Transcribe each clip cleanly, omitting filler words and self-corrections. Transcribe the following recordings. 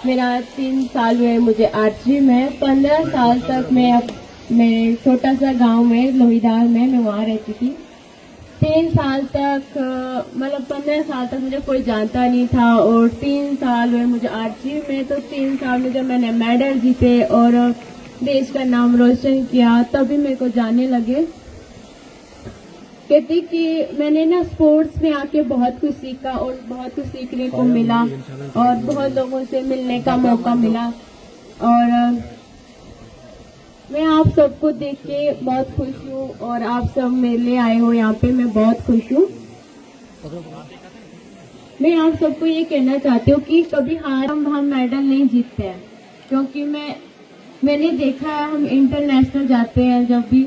मेरा 3 साल हुए मुझे आर्चरी में। 15 साल तक मैं छोटा सा गांव में लोहीदार में मैं वहाँ रहती थी। 3 साल तक मतलब 15 साल तक मुझे कोई जानता नहीं था और 3 साल हुए मुझे आर्चरी में। तो 3 साल में जब मैंने मेडल जीते और देश का नाम रोशन किया तभी मेरे को जानने लगे। कहती कि मैंने ना स्पोर्ट्स में आके बहुत कुछ सीखा और बहुत कुछ सीखने को मिला और बहुत लोगों से मिलने का मौका मिला। और मैं आप सबको देख के बहुत खुश हूँ और आप सब मेरे लिए आए हो यहाँ पे, मैं बहुत खुश हूँ। मैं आप सबको ये कहना चाहती हूँ कि कभी हार हम मेडल नहीं जीतते हैं, क्योंकि मैंने देखा है हम इंटरनेशनल जाते हैं जब भी,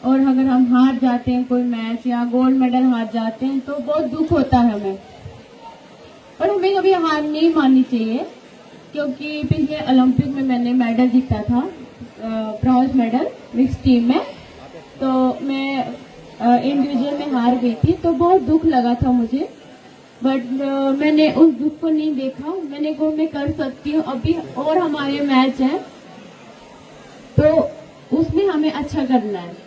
और अगर हम हार जाते हैं कोई मैच या गोल्ड मेडल हार जाते हैं तो बहुत दुख होता है हमें। और हमें कभी हार नहीं माननी चाहिए, क्योंकि पिछले ओलंपिक में मैंने मेडल जीता था, ब्रॉन्ज मेडल मिक्स टीम में। तो मैं इंडिविजुअल में हार गई थी तो बहुत दुख लगा था मुझे, बट मैंने उस दुख को नहीं देखा। मैंने को मैं कर सकती हूँ अभी, और हमारे मैच है तो उसमें हमें अच्छा करना है।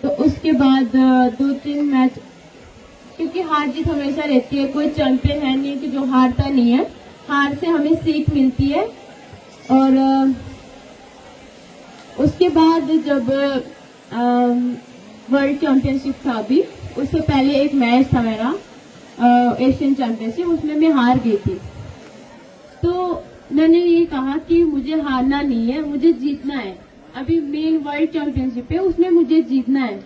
तो उसके बाद 2-3 मैच, क्योंकि हार जीत हमेशा रहती है, कोई चैंपियन है नहीं कि जो हारता नहीं है। हार से हमें सीख मिलती है। और उसके बाद जब वर्ल्ड चैंपियनशिप था अभी, उससे पहले एक मैच था मेरा एशियन चैंपियनशिप, उसमें मैं हार गई थी। तो मैंने ये कहा कि मुझे हारना नहीं है, मुझे जीतना है। अभी मेन वर्ल्ड चैंपियनशिप है, उसमें मुझे जीतना है।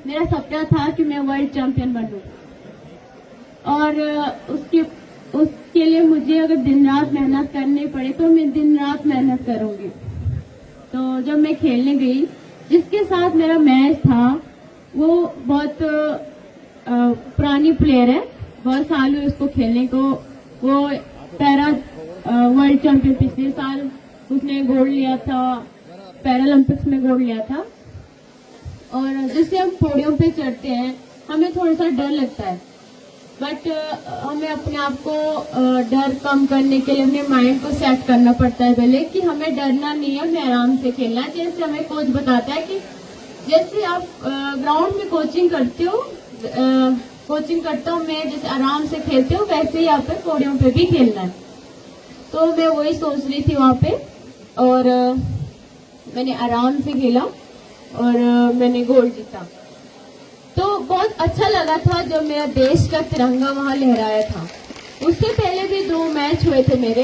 मेरा सपना था कि मैं वर्ल्ड चैंपियन बनूं, और उसके लिए मुझे अगर दिन रात मेहनत करनी पड़े तो मैं दिन रात मेहनत करूंगी। तो जब मैं खेलने गई, जिसके साथ मेरा मैच था वो बहुत पुरानी प्लेयर है, बहुत साल हुए उसको खेलने को। वो पैरा वर्ल्ड चैंपियन पिछले साल उसने गोल्ड लिया था, पैरालंपिक्स में गोल्ड लिया था। और जैसे हम पोडियम पे चढ़ते हैं हमें थोड़ा सा डर लगता है, बट हमें अपने आप को डर कम करने के लिए अपने माइंड को सेट करना पड़ता है पहले, कि हमें डरना नहीं है, हमें आराम से खेलना है। जैसे हमें कोच बताता है कि जैसे आप ग्राउंड में कोचिंग करते हो, कोचिंग करता हूँ मैं, जैसे आराम से खेलते हो वैसे ही आप पोडियम पे भी खेलना है। तो मैं वही सोच रही थी वहाँ पे, और मैंने आराम से खेला और मैंने गोल्ड जीता। तो बहुत अच्छा लगा था जब मेरा देश का तिरंगा वहाँ लहराया था। उससे पहले भी 2 मैच हुए थे मेरे,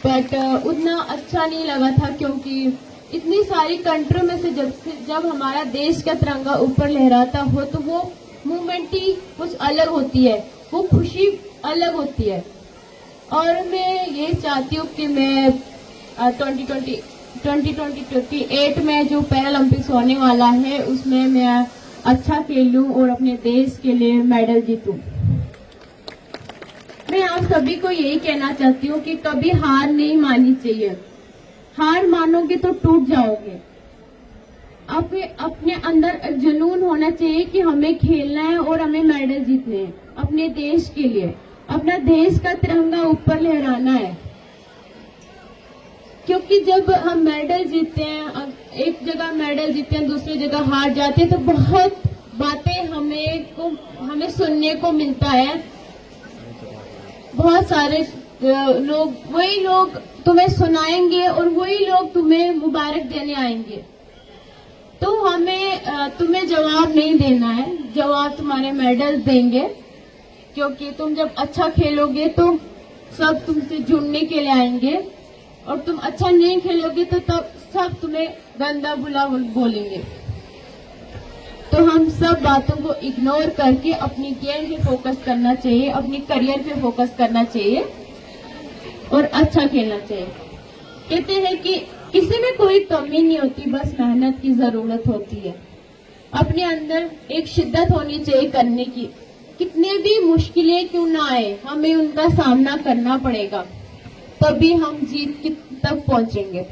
बट उतना अच्छा नहीं लगा था, क्योंकि इतनी सारी कंट्री में से जब हमारा देश का तिरंगा ऊपर लहराता हो तो वो मूवमेंट ही कुछ अलग होती है, वो खुशी अलग होती है। और मैं ये चाहती हूँ कि मैं 2028 में जो पैरालंपिक्स होने वाला है उसमें मैं अच्छा खेलूं और अपने देश के लिए मेडल जीतूं। मैं आप सभी को यही कहना चाहती हूँ कि कभी हार नहीं माननी चाहिए। हार मानोगे तो टूट जाओगे। अपने अंदर एक जुनून होना चाहिए कि हमें खेलना है और हमें मेडल जीतने हैं अपने देश के लिए। अपना देश का तिरंगा ऊपर लहराना है, क्योंकि जब हम मेडल जीतते हैं, एक जगह मेडल जीतते हैं दूसरी जगह हार जाते हैं, तो बहुत बातें हमें सुनने को मिलता है। बहुत सारे वही लोग तुम्हें सुनाएंगे और वही लोग तुम्हें मुबारक देने आएंगे। तो हमें तुम्हें जवाब नहीं देना है, जवाब तुम्हारे मेडल देंगे, क्योंकि तुम जब अच्छा खेलोगे तो सब तुमसे जुड़ने के लिए आएंगे, और तुम अच्छा नहीं खेलोगे तो तब सब तुम्हें गंदा बुला बोलेंगे। तो हम सब बातों को इग्नोर करके अपनी गेम पे फोकस करना चाहिए, अपनी करियर पे फोकस करना चाहिए और अच्छा खेलना चाहिए। कहते हैं कि किसी में कोई कमी नहीं होती, बस मेहनत की जरूरत होती है। अपने अंदर एक शिद्दत होनी चाहिए करने की। कितने भी मुश्किलें क्यों ना आए, हमें उनका सामना करना पड़ेगा, तभी हम जीत तक पहुंचेंगे।